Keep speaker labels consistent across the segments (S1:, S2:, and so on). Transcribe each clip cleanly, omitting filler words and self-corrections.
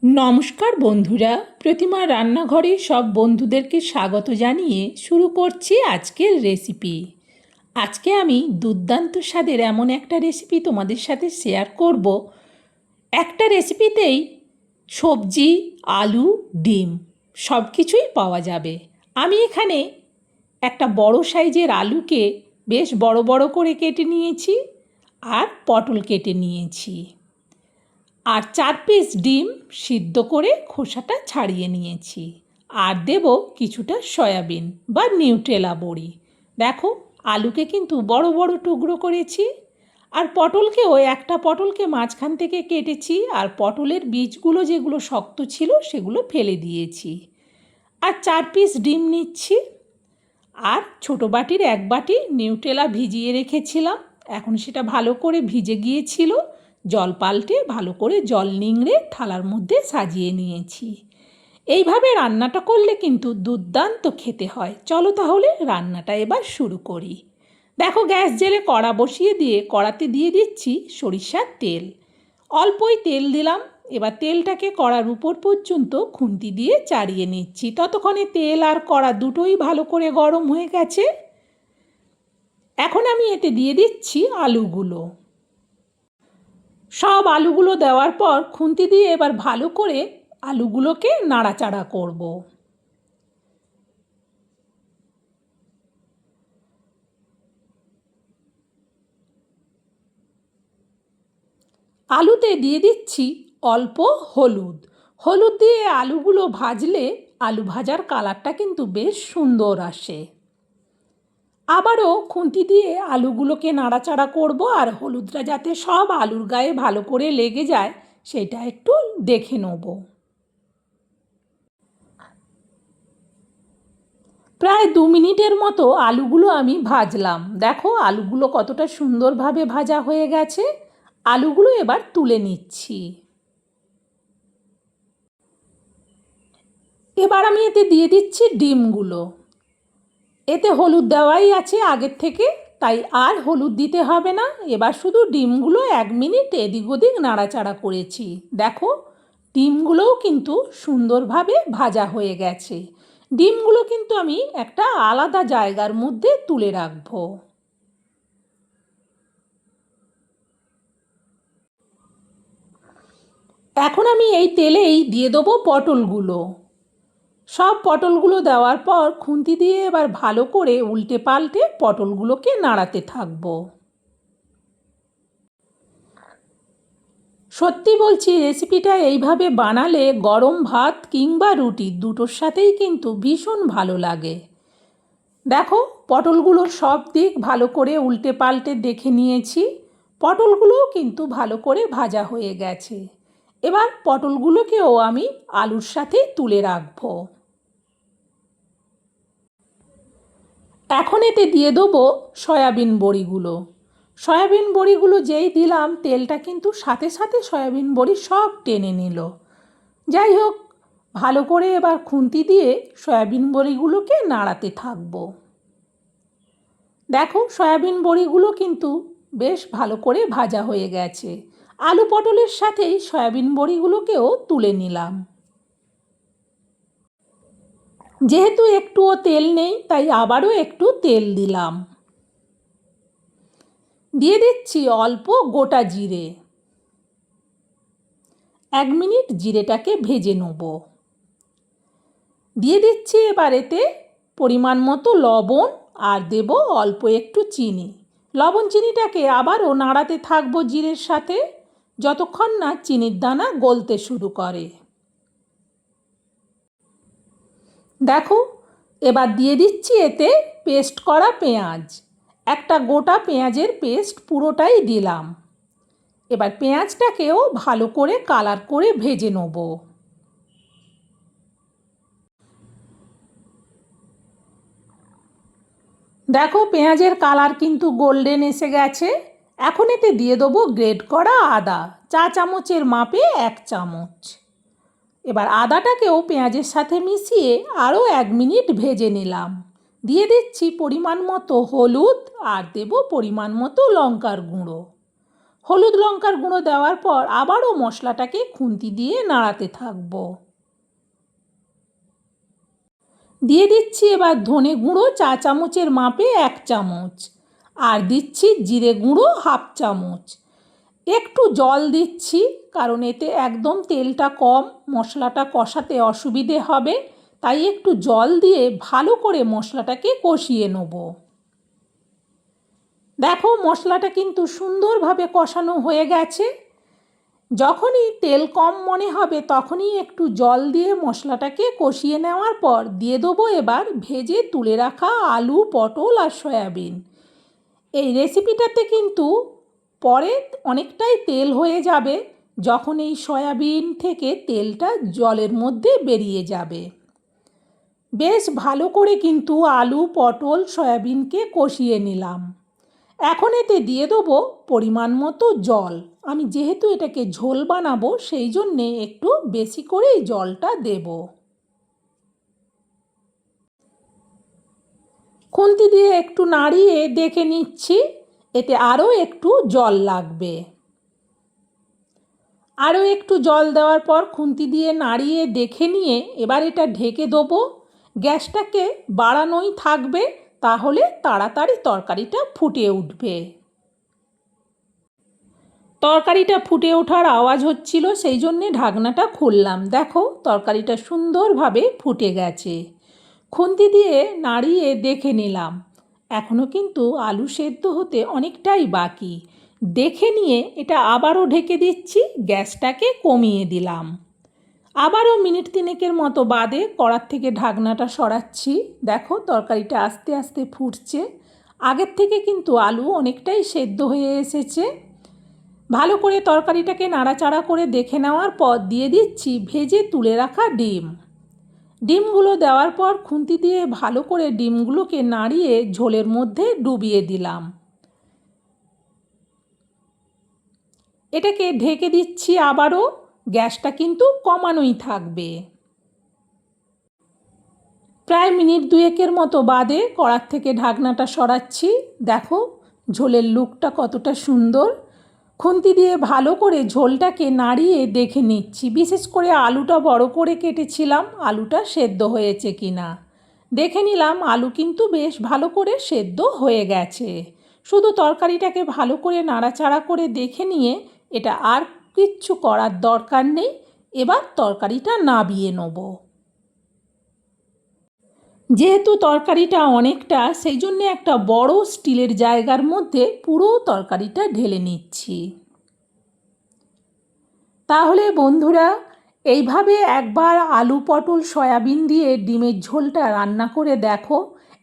S1: নমস্কার বন্ধুরা, প্রতিমা রান্নাঘরে সব বন্ধুদেরকে স্বাগত জানিয়ে শুরু করছি আজকের রেসিপি। আজকে আমি দুর্দান্ত স্বাদের এমন একটা রেসিপি তোমাদের সাথে শেয়ার করব। একটা রেসিপিতেই সবজি, আলু, ডিম সব কিছুই পাওয়া যাবে। আমি এখানে একটা বড় সাইজের আলুকে বেশ বড় বড় করে কেটে নিয়েছি আর পটল কেটে নিয়েছি, আর 4 পিস ডিম সিদ্ধ করে খোসাটা ছাড়িয়ে নিয়েছি, আর দেব কিছুটা সয়াবিন বা নিউট্রেলা বড়ি। দেখো, আলুকে কিন্তু বড় বড় টুকরো করেছি, আর পটলকেও একটা পটলকে মাঝখান থেকে কেটেছি, আর পটলের বীজগুলো যেগুলো শক্ত ছিল সেগুলো ফেলে দিয়েছি। আর 4 পিস ডিম নিচ্ছি, আর ছোটো বাটির 1 বাটি নিউট্রেলা ভিজিয়ে রেখেছিলাম। এখন সেটা ভালো করে ভিজে গিয়েছিল, জল পাল্টে ভালো করে জল নিংড়ে থালার মধ্যে সাজিয়ে নিয়েছি। এইভাবে রান্নাটা করলে কিন্তু দুর্দান্ত খেতে হয়। চলো তাহলে রান্নাটা এবার শুরু করি। দেখো, গ্যাস জেলে কড়া বসিয়ে দিয়ে কড়াতে দিয়ে দিচ্ছি সরিষার তেল। অল্পই তেল দিলাম। এবার তেলটাকে কড়ার উপর পর্যন্ত খুন্তি দিয়ে চাড়িয়ে নিচ্ছি। ততক্ষণে তেল আর কড়া দুটোই ভালো করে গরম হয়ে গেছে। এখন আমি এতে দিয়ে দিচ্ছি আলুগুলো। সব আলুগুলো দেওয়ার পর খুন্তি দিয়ে এবার ভালো করে আলুগুলোকে নাড়াচাড়া করব। আলুতে দিয়ে দিচ্ছি অল্প হলুদ। হলুদ দিয়ে আলুগুলো ভাজলে আলু ভাজার কালারটা কিন্তু বেশ সুন্দর আসে। আবারও খুন্তি দিয়ে আলুগুলোকে নাড়াচাড়া করব, আর হলুদটা যাতে সব আলুর গায়ে ভালো করে লেগে যায় সেটা একটু দেখে নেব। প্রায় 2 মিনিটের মতো আলুগুলো আমি ভাজলাম। দেখো, আলুগুলো কতটা সুন্দরভাবে ভাজা হয়ে গেছে। আলুগুলো এবার তুলে নিচ্ছি। এবার আমি এতে দিয়ে দিচ্ছি ডিমগুলো। এতে হলুদ দেওয়াই আছে আগের থেকে, তাই আর হলুদ দিতে হবে না। এবার শুধু ডিমগুলো 1 মিনিট এদিক ওদিক নাড়াচাড়া করেছি। দেখো, ডিমগুলোও কিন্তু সুন্দরভাবে ভাজা হয়ে গেছে। ডিমগুলো কিন্তু আমি একটা আলাদা জায়গার মধ্যে তুলে রাখবো। এখন আমি এই তেলেই দিয়ে দেবো পটলগুলো। সব পটলগুলো দেওয়ার পর খুন্তি দিয়ে এবার ভালো করে উল্টে পাল্টে পটলগুলোকে নাড়াতে থাকবো। সত্যি বলছি, রেসিপিটা এইভাবে বানালে গরম ভাত কিংবা রুটি দুটোর সাথেই কিন্তু ভীষণ ভালো লাগে। দেখো, পটলগুলোর সব দিক ভালো করে উল্টে পাল্টে দেখে নিয়েছি। পটলগুলোও কিন্তু ভালো করে ভাজা হয়ে গেছে। এবার পটলগুলোকেও আমি আলুর সাথে তুলে রাখবো। এখন এতে দিয়ে দেবো সয়াবিন বড়িগুলো। সয়াবিন বড়িগুলো যেই দিলাম, তেলটা কিন্তু সাথে সাথে সয়াবিন বড়ি সব টেনে নিল। যাই হোক, ভালো করে এবার খুন্তি দিয়ে সয়াবিন বড়িগুলোকে নাড়াতে থাকবো। দেখো, সয়াবিন বড়িগুলো কিন্তু বেশ ভালো করে ভাজা হয়ে গেছে। আলু পটলের সাথেই সয়াবিন বড়িগুলোকেও তুলে নিলাম। যেহেতু একটুও তেল নেই, তাই আবারও একটু তেল দিলাম। দিয়ে দিচ্ছি অল্প গোটা জিরে। 1 মিনিট জিরেটাকে ভেজে নেব। দিয়ে দিচ্ছি এবার এতে পরিমাণ মতো লবণ, আর দেব অল্প একটু চিনি। লবণ চিনিটাকে আবারও নাড়াতে থাকবো জিরের সাথে, যতক্ষণ না চিনির দানা গলতে শুরু করে। দেখো, এবার দিয়ে দিচ্ছি এতে পেস্ট করা পেঁয়াজ। একটা গোটা পেঁয়াজের পেস্ট পুরোটাই দিলাম। এবার পেঁয়াজটাকেও ভালো করে কালার করে ভেজে নেব। দেখো, পেঁয়াজের কালার কিন্তু গোল্ডেন এসে গেছে। এখন এতে দিয়ে দেবো গ্রেট করা আদা, 1 চামচের মাপে 1 চামচ। এবার আদাটাকেও পেঁয়াজের সাথে মিশিয়ে আরও 1 মিনিট ভেজে নিলাম। দিয়ে দিচ্ছি পরিমাণ মতো হলুদ, আর দেব পরিমাণ মতো লঙ্কার গুঁড়ো। হলুদ লঙ্কার গুঁড়ো দেওয়ার পর আবারও মশলাটাকে খুন্তি দিয়ে নাড়াতে থাকবো। দিয়ে দিচ্ছি এবার ধনে গুঁড়ো 4 চামচের মাপে 1 চামচ, আর দিচ্ছি জিরে গুঁড়ো 1/2 চামচ। একটু জল দিচ্ছি কারণ এতে একদম তেলটা কম, মশলাটা কষাতে অসুবিধে হবে, তাই একটু জল দিয়ে ভালো করে মশলাটাকে কষিয়ে নেব। দেখো মশলাটা কিন্তু সুন্দরভাবে কষানো হয়ে গেছে। যখনই তেল কম মনে হবে তখনই একটু জল দিয়ে মশলাটাকে কষিয়ে নেওয়ার পর দিয়ে দেবো এবার ভেজে তুলে রাখা আলু, পটল আর সয়াবিন। এই রেসিপিটাতে কিন্তু পরে অনেকটাই তেল হয়ে যাবে যখন এই সয়াবিন থেকে তেলটা জলের মধ্যে বেরিয়ে যাবে। বেশ ভালো করে কিন্তু আলু, পটল, সয়াবিনকে কষিয়ে নিলাম। এখন এতে দিয়ে দেবো পরিমাণ মতো জল। আমি যেহেতু এটাকে ঝোল বানাবো সেই জন্যে একটু বেশি করেই জলটা দেব। খুন্তি দিয়ে একটু নাড়িয়ে দেখে নিচ্ছি এতে আরও একটু জল লাগবে। আরও একটু জল দেওয়ার পর খুন্তি দিয়ে নাড়িয়ে দেখে নিয়ে এবার এটা ঢেকে দেবো। গ্যাসটাকে বাড়ানোই থাকবে, তাহলে তাড়াতাড়ি তরকারিটা ফুটে উঠবে। তরকারিটা ফুটে ওঠার আওয়াজ হচ্ছিল, সেই জন্যে ঢাকনাটা খুললাম। দেখো তরকারিটা সুন্দরভাবে ফুটে গেছে। খুন্তি দিয়ে নাড়িয়ে দেখে নিলাম, এখনও কিন্তু আলু সেদ্ধ হতে অনেকটাই বাকি। দেখে নিয়ে এটা আবারও ঢেকে দিচ্ছি, গ্যাসটাকে কমিয়ে দিলাম। আবারও মিনিট 3 মতো বাদে কড়ার থেকে ঢাকনাটা সরাচ্ছি। দেখো তরকারিটা আস্তে আস্তে ফুটছে। আগের থেকে কিন্তু আলু অনেকটাই সেদ্ধ হয়ে এসেছে। ভালো করে তরকারিটাকে নাড়াচাড়া করে দেখে নেওয়ার পর দিয়ে দিচ্ছি ভেজে তুলে রাখা ডিম। ডিমগুলো দেওয়ার পর খুন্তি দিয়ে ভালো করে ডিমগুলোকে নাড়িয়ে ঝোলের মধ্যে ডুবিয়ে দিলাম। এটাকে ঢেকে দিচ্ছি আবারও, গ্যাসটা কিন্তু কমানোই থাকবে। প্রায় মিনিট 2 মতো বাদে কড়ার থেকে ঢাকনাটা সরাচ্ছি। দেখো ঝোলের লুকটা কতটা সুন্দর। খুন্তি দিয়ে ভালো করে ঝোলটাকে নাড়িয়ে দেখে নিচ্ছি, বিশেষ করে আলুটা বড় করে কেটেছিলাম, আলুটা সেদ্ধ হয়েছে কিনা। দেখে নিলাম আলু কিন্তু বেশ ভালো করে সেদ্ধ হয়ে গেছে। শুধু তরকারিটাকে ভালো করে নাড়াচাড়া করে দেখে নিয়ে এটা আর কিচ্ছু করার দরকার নেই। এবার তরকারিটা নাবিয়ে নেব। যেহেতু তরকারিটা অনেকটা, সেই জন্যে একটা বড় স্টিলের জায়গার মধ্যে পুরো তরকারিটা ঢেলে নিচ্ছি। তাহলে বন্ধুরা এইভাবে একবার আলু, পটল, সয়াবিন দিয়ে ডিমের ঝোলটা রান্না করে দেখো।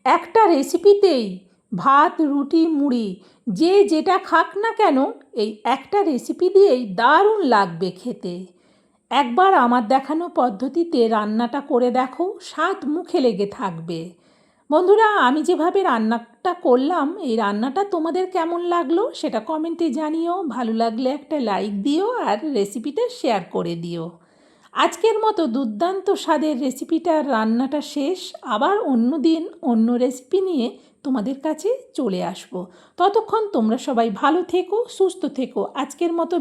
S1: একটা রেসিপিতেই ভাত, রুটি, মুড়ি যে যেটা খাক না কেন এই একটা রেসিপি দিয়েই দারুণ লাগবে খেতে। একবার আমার দেখানো পদ্ধতিতে রান্নাটা করে দেখো, স্বাদ মুখে লেগে থাকবে। বন্ধুরা আমি যেভাবে রান্নাটা করলাম এই রান্নাটা তোমাদের কেমন লাগলো সেটা কমেন্টে জানিও। ভালো লাগলে একটা লাইক দিও আর রেসিপিটা শেয়ার করে দিও। আজকের মতো দুর্দান্ত স্বাদের রেসিপিটার রান্নাটা শেষ। আবার অন্য দিন অন্য রেসিপি নিয়ে তোমাদের কাছে চলে আসবো। ততক্ষণ তোমরা সবাই ভালো থেকো, সুস্থ থেকো। আজকের মতো